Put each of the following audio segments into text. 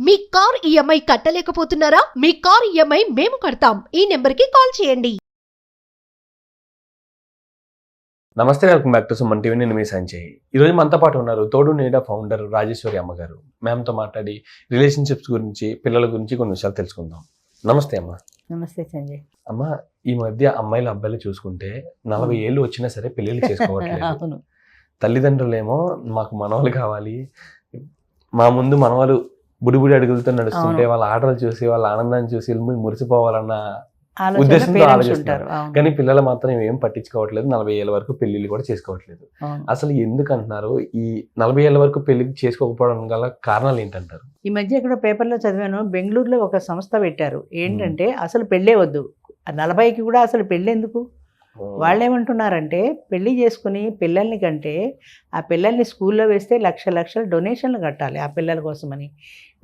మీ car EMI కట్టలేకపోతున్నారా? మీ car EMI మేము కడతాం. ఈ నెంబర్కి కాల్ చేయండి. నమస్తే, welcome back to Suman TV. నేను మీ సంజయ్. ఈరోజు మనతో పాటు ఉన్నారు తోడు నీడ ఫౌండర్ రాజేశ్వరి అమ్మగారు. మ్యామ్తో మాట్లాడి రిలేషన్షిప్స్ గురించి, పిల్లల గురించి కొన్ని విషయాలు తెలుసుకుందాం. నమస్తే అమ్మ. నమస్తే సంజయ్. అమ్మ, ఈ మధ్య అమ్మాయిలు అబ్బాయిలు చూసుకుంటే 40 ఏళ్ళు వచ్చినా సరే పెళ్ళిళ్ళు చేసుకోవట్లేదు. అవును. తల్లిదండ్రులేమో మాకు మనవలు కావాలి, మా ముందు మనవలు బుడిబుడి అడుగులతో నడుస్తుంటే వాళ్ళ ఆటలు చూసి వాళ్ళ ఆనందాన్ని చూసి మురిసిపోవాలన్న ఉద్దేశంతో ఆలోచిస్తారు. కానీ పిల్లలు మాత్రం ఏం పట్టించుకోవట్లేదు. 40 ఏళ్ళ వరకు పెళ్లిళ్ళు కూడా చేసుకోవట్లేదు. అసలు ఎందుకు అంటున్నారు? ఈ 40 ఏళ్ళ వరకు పెళ్లి చేసుకోకపోవడం గల కారణాలు ఏంటంటారు? ఈ మధ్య ఇక్కడ పేపర్లో చదివాను, బెంగళూరులో ఒక సంస్థ పెట్టారు. ఏంటంటే అసలు పెళ్ళే వద్దు, 40కి కూడా అసలు పెళ్ళి ఎందుకు. వాళ్ళు ఏమంటున్నారంటే పెళ్లి చేసుకుని పిల్లల్ని కంటే ఆ పిల్లల్ని స్కూల్లో వేస్తే లక్షల డొనేషన్లు కట్టాలి ఆ పిల్లల కోసమని.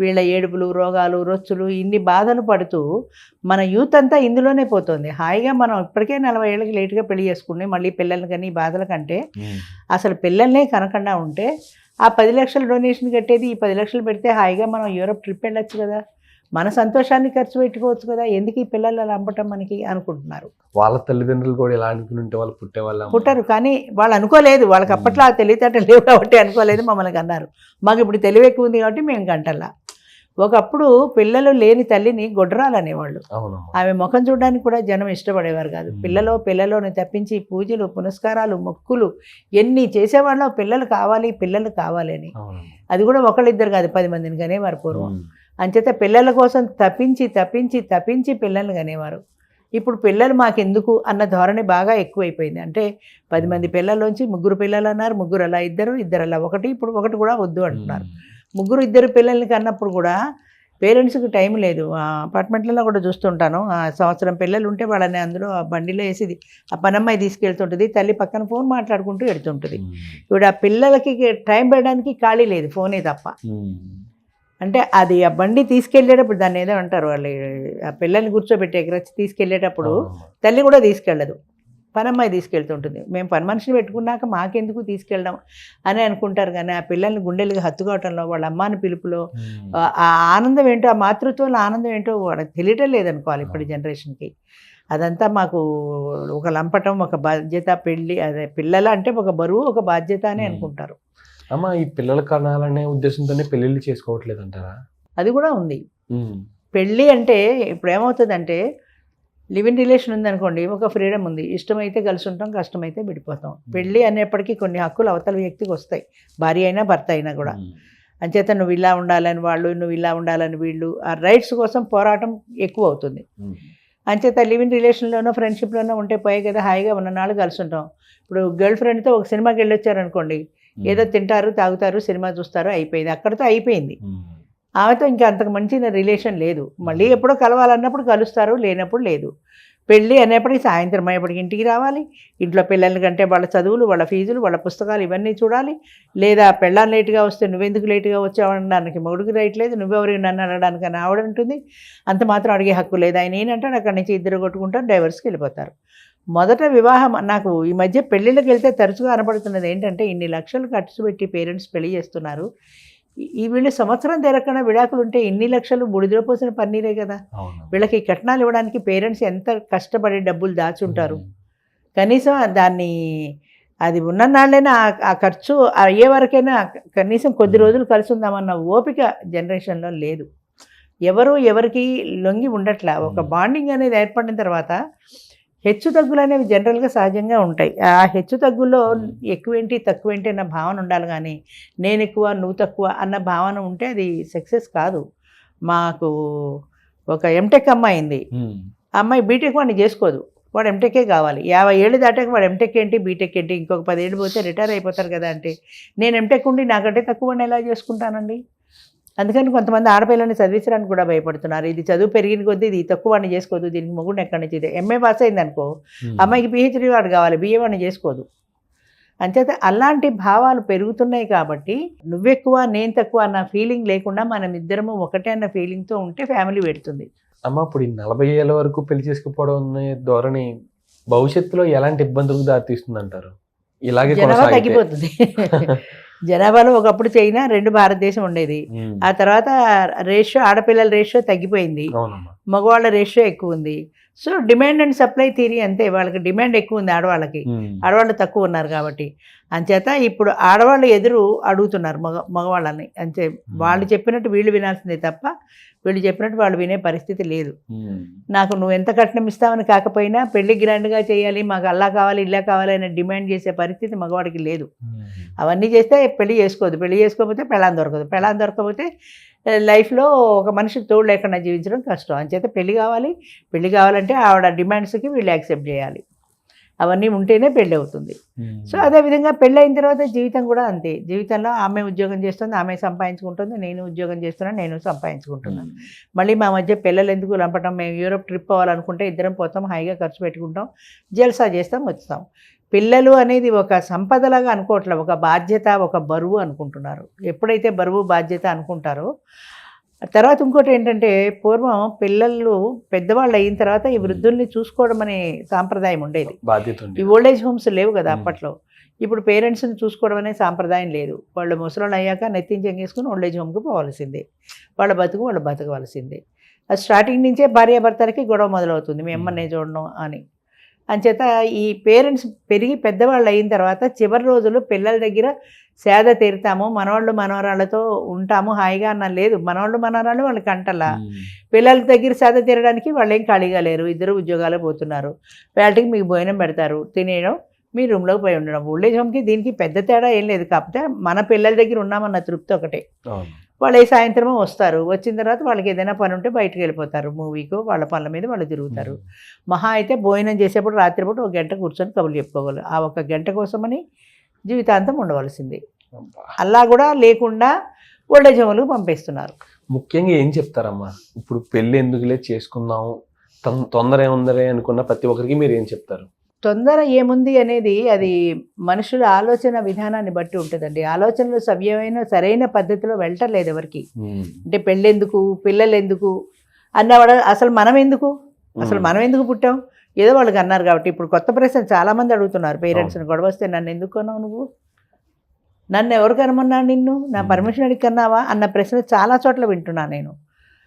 వీళ్ళ ఏడుపులు, రోగాలు, రొచ్చులు, ఇన్ని బాధలు పడుతూ మన యూత్ అంతా ఇందులోనే పోతుంది. హాయిగా మనం ఇప్పటికే 40 ఏళ్ళకి లేటుగా పెళ్లి చేసుకుని మళ్ళీ పిల్లల్ని కానీ ఈ బాధల కంటే అసలు పిల్లల్నే కనకుండా ఉంటే ఆ 10 లక్షలు డొనేషన్ కట్టేది ఈ 10 లక్షలు పెడితే హాయిగా మనం యూరోప్ ట్రిప్ వెళ్ళొచ్చు కదా, మన సంతోషాన్ని ఖర్చు పెట్టుకోవచ్చు కదా, ఎందుకు ఈ పిల్లలు అలా అమ్మటం మనకి అనుకుంటున్నారు. వాళ్ళ తల్లిదండ్రులు కూడా ఎలా అనుకుంటే వాళ్ళు పుట్టారు, కానీ వాళ్ళు అనుకోలేదు. వాళ్ళకి అప్పట్లో ఆ తెలివితేటలు లేవు కాబట్టి అనుకోలేదు, మమ్మల్ని అన్నారు. మాకు ఇప్పుడు తెలివి ఎక్కువ ఉంది కాబట్టి మేము గంటల్లా. ఒకప్పుడు పిల్లలు లేని తల్లిని గొడ్రాలు అనేవాళ్ళు. ఆమె ముఖం చూడడానికి కూడా జనం ఇష్టపడేవారు కాదు. పిల్లని తప్పించి పూజలు, పునస్కారాలు, మొక్కులు ఎన్ని చేసేవాళ్ళు. పిల్లలు కావాలి అని. అది కూడా ఒకళ్ళిద్దరు కాదు, 10 మందిని కనేవారు పూర్వం. అంచేత పిల్లల కోసం తప్పించి పిల్లల్ని కనేవారు. ఇప్పుడు పిల్లలు మాకెందుకు అన్న ధోరణి బాగా ఎక్కువైపోయింది. అంటే 10 మంది పిల్లల్లోంచి 3 పిల్లలు అన్నారు, 3 అలా, ఇద్దరు అలా, ఇప్పుడు ఒకటి కూడా వద్దు అంటున్నారు. 2 పిల్లల్ని కన్నప్పుడు కూడా పేరెంట్స్కి టైం లేదు. అపార్ట్మెంట్లలో కూడా చూస్తుంటాను, సంవత్సరం పిల్లలు ఉంటే వాళ్ళని అందులో ఆ బండిలో వేసి ఆ పనమ్మాయి తీసుకెళ్తుంటుంది, తల్లి పక్కన ఫోన్ మాట్లాడుకుంటూ వెళ్తుంటుంది. ఇప్పుడు ఆ పిల్లలకి టైం పెట్టడానికి ఖాళీ లేదు, ఫోనే తప్ప. అంటే అది ఆ బండి తీసుకెళ్ళేటప్పుడు దాన్ని ఏదో అంటారు వాళ్ళు, ఆ పిల్లల్ని కూర్చోబెట్టి ఎగరచ్చి తీసుకెళ్ళేటప్పుడు తల్లి కూడా తీసుకెళ్ళదు, పనమ్మాయి తీసుకెళ్తుంటుంది. మేము పని మనిషిని పెట్టుకున్నాక మాకెందుకు తీసుకెళ్ళడం అని అనుకుంటారు. కానీ ఆ పిల్లల్ని గుండెలుగా హత్తుకోవటంలో, వాళ్ళ అమ్మాని పిలుపులో ఆ ఆనందం ఏంటో, ఆ మాతృత్వంలో ఆనందం ఏంటో వాళ్ళకి తెలియటం లేదనుకోవాలి ఇప్పటి జనరేషన్కి. అదంతా మాకు ఒక లంపటం, ఒక బాధ్యత. పెళ్ళి అదే పిల్లలు అంటే ఒక బరువు, ఒక బాధ్యత అని అనుకుంటారు. అమ్మ, ఈ పిల్లల కనాలనే ఉద్దేశంతోనే పెళ్ళిళ్ళు చేసుకోవట్లేదు అంటారా? అది కూడా ఉంది. పెళ్ళి అంటే ఇప్పుడు ఏమవుతుందంటే, లివ్ ఇన్ రిలేషన్ ఉందనుకోండి, ఒక ఫ్రీడమ్ ఉంది. ఇష్టమైతే కలిసి ఉంటాం, కష్టమైతే విడిపోతాం. పెళ్ళి అనేప్పటికీ కొన్ని హక్కులు అవతల వ్యక్తికి వస్తాయి, భార్య అయినా భర్త అయినా కూడా. అంచేత నువ్వు ఇలా ఉండాలని వాళ్ళు, నువ్వు ఇలా ఉండాలని వీళ్ళు, ఆ రైట్స్ కోసం పోరాటం ఎక్కువ అవుతుంది. అంచేత లివ్ ఇన్ రిలేషన్లోనో ఫ్రెండ్షిప్లోనో ఉంటే పోయే కదా, హాయిగా ఉన్ననాళ్ళు కలిసి ఉంటాం. ఇప్పుడు గర్ల్ ఫ్రెండ్తో ఒక సినిమాకి వెళ్ళొచ్చారనుకోండి, ఏదో తింటారు, తాగుతారు, సినిమా చూస్తారు, అయిపోయింది, అక్కడితో అయిపోయింది. ఆమెతో ఇంకా అంతకు మంచి రిలేషన్ లేదు. మళ్ళీ ఎప్పుడో కలవాలన్నప్పుడు కలుస్తారు, లేనప్పుడు లేదు. పెళ్ళి అనేప్పటికీ సాయంత్రం అయ్యేప్పటికి ఇంటికి రావాలి, ఇంట్లో పిల్లల కంటే వాళ్ళ చదువులు, వాళ్ళ ఫీజులు, వాళ్ళ పుస్తకాలు ఇవన్నీ చూడాలి. లేదా పెళ్ళాన్ని లేటుగా వస్తే నువ్వెందుకు లేటుగా వచ్చావనడానికి మొగుడికి రైట్ లేదు, నువ్వెవరికి నన్ను అనడానికి అని ఆవిడ ఉంటుంది. అంత మాత్రం అడిగే హక్కు లేదు. ఆయన ఏంటంటే అక్కడి నుంచి ఇద్దరు కొట్టుకుంటారు, డైవర్స్కి వెళ్ళిపోతారు. మొదట వివాహం, నాకు ఈ మధ్య పెళ్ళిళ్ళకి వెళ్తే తరచుగా కనపడుతున్నది ఏంటంటే, ఇన్ని లక్షలు ఖర్చు పెట్టి పేరెంట్స్ పెళ్లి చేస్తున్నారు, ఈ వీళ్ళు సంవత్సరం తిరగకుండా విడాకులు ఉంటే ఇన్ని లక్షలు బుడిదిలో పోసిన పన్నీరే కదా. వీళ్ళకి కట్నాలు ఇవ్వడానికి పేరెంట్స్ ఎంత కష్టపడి డబ్బులు దాచుంటారు. కనీసం దాన్ని అది ఉన్ననాళ్ళైనా ఆ ఖర్చు అయ్యే వరకైనా కనీసం కొద్ది రోజులు కలిసి ఉందామన్న ఓపిక జనరేషన్లో లేదు. ఎవరికి లొంగి ఉండట్లా. ఒక బాండింగ్ అనేది ఏర్పడిన తర్వాత హెచ్చు తగ్గులు అనేవి జనరల్గా సహజంగా ఉంటాయి. ఆ హెచ్చు తగ్గుల్లో ఎక్కువేంటి తక్కువేంటి అన్న భావన ఉండాలి, కానీ నేను ఎక్కువ నువ్వు తక్కువ అన్న భావన ఉంటే అది సక్సెస్ కాదు. మాకు ఒక ఎంటెక్ అమ్మాయి ఉంది, ఆ అమ్మాయి బీటెక్ వాడిని చేసుకోదు, వాడు ఎంటెక్కే కావాలి. 50 ఏళ్ళు దాటాక వాడు ఎంటెక్ ఏంటి బీటెక్ ఏంటి, ఇంకొక 10 ఏళ్ళు పోతే రిటైర్ అయిపోతారు కదా. అంటే నేను ఎంటెక్ ఉండి నాకంటే తక్కువ వాడిని ఎలా చేసుకుంటానండి. అందుకని కొంతమంది ఆడపిల్లని చదివించడానికి కూడా భయపడుతున్నారు. ఇది చదువు పెరిగిన కొద్దీ ఇది తక్కువ వాడిని చేసుకోదు, దీనికి మొగుడిని ఎక్కడి నుంచి. ఎంఏ పాస్ అయింది అనుకో, అమ్మాయికి PhD వాడు కావాలి, BA వాడిని చేసుకోదు. అంచేత అలాంటి భావాలు పెరుగుతున్నాయి. కాబట్టి నువ్వెక్కువ నేను తక్కువ అన్న ఫీలింగ్ లేకుండా మనం ఇద్దరము ఒకటే అన్న ఫీలింగ్తో ఉంటే ఫ్యామిలీ పెడుతుంది. అమ్మ, ఇప్పుడు 40 ఏళ్ళ వరకు పెళ్లి చేసుకుపోవడం అనే ధోరణి భవిష్యత్తులో ఎలాంటి ఇబ్బందులకు దారితీస్తుంది అంటారు? ఇలాగే తగ్గిపోతుంది. జనాభాలో ఒకప్పుడు చైనా, 2 భారతదేశం ఉండేది. ఆ తర్వాత ఆడపిల్లల రేషియో తగ్గిపోయింది, మగవాళ్ళ రేషియో ఎక్కువ ఉంది. So demand and supply theory అంతే, వాళ్ళకి డిమాండ్ ఎక్కువ ఉంది ఆడవాళ్ళు తక్కువ ఉన్నారు కాబట్టి. అంచేత ఇప్పుడు ఆడవాళ్ళు ఎదురు అడుగుతున్నారు మగవాళ్ళని. అంతే, వాళ్ళు చెప్పినట్టు వీళ్ళు వినాల్సిందే తప్ప వీళ్ళు చెప్పినట్టు వాళ్ళు వినే పరిస్థితి లేదు. నాకు నువ్వు ఎంత కట్నం ఇస్తావని కాకపోయినా పెళ్లి గ్రాండ్గా చేయాలి, మాకు అలా కావాలి ఇలా కావాలి అని డిమాండ్ చేసే పరిస్థితి మగవాడికి లేదు. అవన్నీ చేస్తే పెళ్లి చేసుకోవద్దు, పెళ్లి చేసుకోకపోతే పెళ్ళాం దొరకకపోతే లైఫ్లో ఒక మనిషికి తోడు లేకుండా జీవించడం కష్టం. అంచేత పెళ్లి కావాలంటే ఆవిడ డిమాండ్స్కి వీళ్ళు యాక్సెప్ట్ చేయాలి. అవన్నీ ఉంటేనే పెళ్ళి అవుతుంది. సో అదేవిధంగా పెళ్ళి అయిన తర్వాత జీవితం కూడా అంతే. జీవితంలో ఆమె ఉద్యోగం చేస్తుంది, ఆమె సంపాదించుకుంటుంది, నేను ఉద్యోగం చేస్తున్నాను, నేను సంపాదించుకుంటున్నాను. మళ్ళీ మా మధ్య పిల్లలు ఎందుకు లంపటం? మేము యూరోప్ ట్రిప్ పోవాలనుకుంటే ఇద్దరం పోతాం, హాయిగా ఖర్చు పెట్టుకుంటాం, జల్సా చేస్తాం, వచ్చాం. పిల్లలు అనేది ఒక సంపదలాగా అనుకోవట్లేదు, ఒక బాధ్యత, ఒక బరువు అనుకుంటున్నారు. ఎప్పుడైతే బరువు బాధ్యత అనుకుంటారో తర్వాత ఇంకోటి ఏంటంటే, పూర్వం పిల్లలు పెద్దవాళ్ళు అయిన తర్వాత ఈ వృద్ధుల్ని చూసుకోవడం అనే సాంప్రదాయం ఉండేది. ఈ ఓల్డేజ్ హోమ్స్ లేవు కదా అప్పట్లో. ఇప్పుడు పేరెంట్స్ని చూసుకోవడం అనే సాంప్రదాయం లేదు. వాళ్ళు ముసలోళ్ళు అయ్యాక నెత్తించెంగేసుకుని ఓల్డేజ్ హోమ్కి పోవాల్సిందే, వాళ్ళు బతకవలసిందే. అది స్టార్టింగ్ నుంచే భార్యాభర్తలకి గొడవ మొదలవుతుంది, మీ అమ్మనే చూడడం అని. అంచేత ఈ పేరెంట్స్ పెరిగి పెద్దవాళ్ళు అయిన తర్వాత చివరి రోజులు పిల్లల దగ్గర సేద తీరుతాము, మనవాళ్ళు మనవరాళ్ళతో ఉంటాము హాయిగా అన్న లేదు. మనవాళ్ళు మనవరాళ్ళు వాళ్ళకి అంటలా, పిల్లల దగ్గర సేద తీరడానికి వాళ్ళు ఏం ఖాళీగా లేరు, ఇద్దరు ఉద్యోగాలు పోతున్నారు. వేళకి మీకు భోజనం పెడతారు, తినేయడం, మీ రూమ్లోకి పోయి ఉండడం. ఓల్డేజ్ హోమ్కి దీనికి పెద్ద తేడా ఏం లేదు, కాకపోతే మన పిల్లల దగ్గర ఉన్నామన్న తృప్తి ఒకటే. వాళ్ళు ఏ సాయంత్రమో వస్తారు, వచ్చిన తర్వాత వాళ్ళకి ఏదైనా పని ఉంటే బయటకు వెళ్ళిపోతారు, మూవీకో వాళ్ళ పనుల మీద వాళ్ళు తిరుగుతారు. మహా అయితే భోజనం చేసేప్పుడు రాత్రిపూట 1 గంట కూర్చొని కబుర్లు చెప్పుకోగలరు. ఆ 1 గంట కోసమని జీవితాంతం ఉండవలసింది. అలా కూడా లేకుండా ఓల్డేజ్ హోమ్లకు పంపిస్తున్నారు. ముఖ్యంగా ఏం చెప్తారమ్మా? ఇప్పుడు పెళ్ళి ఎందుకులే చేసుకుందాం, తొందర ఏముందరే అనుకున్న ప్రతి ఒక్కరికి మీరు ఏం చెప్తారు? తొందర ఏముంది అనేది అది మనుషుల ఆలోచన విధానాన్ని బట్టి ఉంటుందండి. ఆలోచనలు సవ్యమైన సరైన పద్ధతిలో వెళ్ళటలేదు ఎవరికి. అంటే పెళ్ళెందుకు, పిల్లలు ఎందుకు అన్నవాడు, అసలు మనం ఎందుకు పుట్టాం? ఏదో వాళ్ళకి అన్నారు కాబట్టి. ఇప్పుడు కొత్త ప్రశ్న చాలామంది అడుగుతున్నారు పేరెంట్స్ని, గొడవ వస్తే నన్ను ఎందుకు అన్నావు నువ్వు, నన్ను ఎవరు కనమన్నాను, నిన్ను నా పర్మిషన్ అడిగి కన్నావా అన్న ప్రశ్న చాలా చోట్ల వింటున్నాను నేను.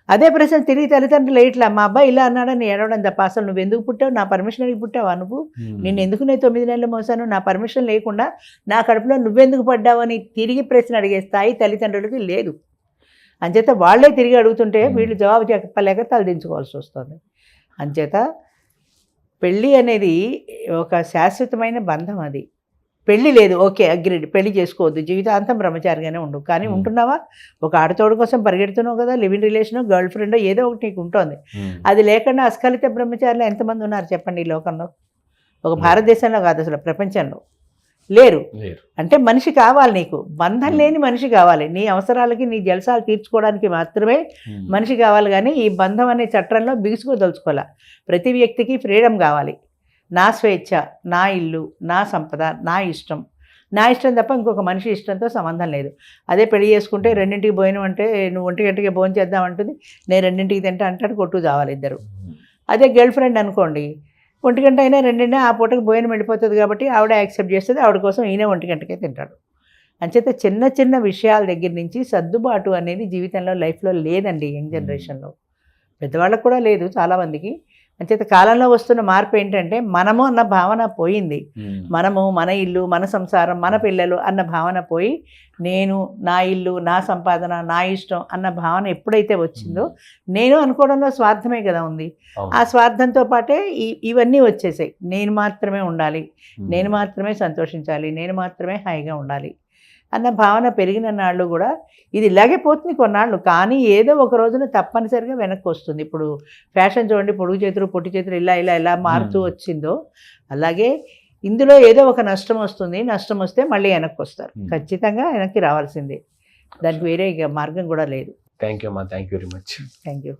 అదే ప్రశ్న తిరిగి తల్లిదండ్రులు ఇట్లా మా అబ్బాయి ఇలా అన్నాడని ఏడవడం తప్ప, అసలు నువ్వు ఎందుకు పుట్టావు, నా పర్మిషన్ అడిగి పుట్టావా నువ్వు, నేను ఎందుకు నేను 9 నెలలు మోసాను, నా పర్మిషన్ లేకుండా నా కడుపులో నువ్వెందుకు పడ్డావు అని తిరిగి ప్రశ్న అడిగే స్థాయి తల్లిదండ్రులకి లేదు. అంచేత వాళ్ళే తిరిగి అడుగుతుంటే వీళ్ళు జవాబు చెప్పలేక తలదించుకోవాల్సి వస్తుంది. అంచేత పెళ్ళి అనేది ఒక శాశ్వతమైన బంధం. అది పెళ్ళి లేదు, ఓకే అగ్రీడ్, పెళ్లి చేసుకోవద్దు, జీవితాంతం బ్రహ్మచారిగానే ఉండు. కానీ ఉంటున్నావా? ఒక ఆడతోడు కోసం పరిగెడుతున్నావు కదా, లివింగ్ రిలేషన్, గర్ల్ ఫ్రెండ్ ఏదో ఒకటి నీకు ఉంటుంది. అది లేకుండా అస్ఖలిత బ్రహ్మచారులు ఎంతమంది ఉన్నారు చెప్పండి ఈ లోకంలో? ఒక భారతదేశంలో కాదు, అసలు ప్రపంచంలో లేరు. అంటే మనిషి కావాలి నీకు, బంధం లేని మనిషి కావాలి. నీ అవసరాలకి నీ జలసాలు తీర్చుకోవడానికి మాత్రమే మనిషి కావాలి. కానీ ఈ బంధం అనే చట్రంలో బిగుసుకోదలుచుకోవాలి. ప్రతి వ్యక్తికి ఫ్రీడమ్ కావాలి. నా స్వేచ్ఛ, నా ఇల్లు, నా సంపద, నా ఇష్టం తప్ప ఇంకొక మనిషి ఇష్టంతో సంబంధం లేదు. అదే పెళ్లి చేసుకుంటే 2ంటికి భోజనం అంటే నువ్వు 1 గంటకి భోజనం చేద్దామంటుంది, నేను 2ంటికి తింటా అంటాడు, కొట్టు చావాలి ఇద్దరు. అదే గర్ల్ ఫ్రెండ్ అనుకోండి, 1 గంట అయినా 2 ఆ పూటకి భోజనం వెళ్ళిపోతుంది కాబట్టి ఆవిడ యాక్సెప్ట్ చేస్తుంది, ఆవిడ కోసం ఈయన 1 గంటకే తింటాడు. అంచేత చిన్న చిన్న విషయాల దగ్గర నుంచి సర్దుబాటు అనేది జీవితంలో లైఫ్లో లేదండి. యంగ్ జనరేషన్లో పెద్దవాళ్ళకు కూడా లేదు చాలామందికి. అంచేత కాలంలో వస్తున్న మార్పు ఏంటంటే మనము అన్న భావన పోయింది. మనము, మన ఇల్లు, మన సంసారం, మన పిల్లలు అన్న భావన పోయి నేను, నా ఇల్లు, నా సంపాదన, నా ఇష్టం అన్న భావన ఎప్పుడైతే వచ్చిందో, నేను అనుకోవడంలో స్వార్థమే కదా ఉంది. ఆ స్వార్థంతో పాటే ఇవన్నీ వచ్చేసాయి. నేను మాత్రమే ఉండాలి, నేను మాత్రమే సంతోషించాలి, నేను మాత్రమే హాయిగా ఉండాలి అన్న భావన పెరిగిన నాళ్ళు కూడా ఇది ఇలాగే పోతుంది కొన్నాళ్ళు. కానీ ఏదో ఒక రోజున తప్పనిసరిగా వెనక్కి వస్తుంది. ఇప్పుడు ఫ్యాషన్ చూడండి, పొడుగు చేతులు పొట్టి చేతులు ఇలా మారుతూ వచ్చిందో, అలాగే ఇందులో ఏదో ఒక నష్టం వస్తుంది. నష్టం వస్తే మళ్ళీ వెనక్కి వస్తారు, ఖచ్చితంగా వెనక్కి రావాల్సిందే. దానికి వేరే ఇక మార్గం కూడా లేదు. థ్యాంక్ యూ అమ్మా, thank you very much. Thank you.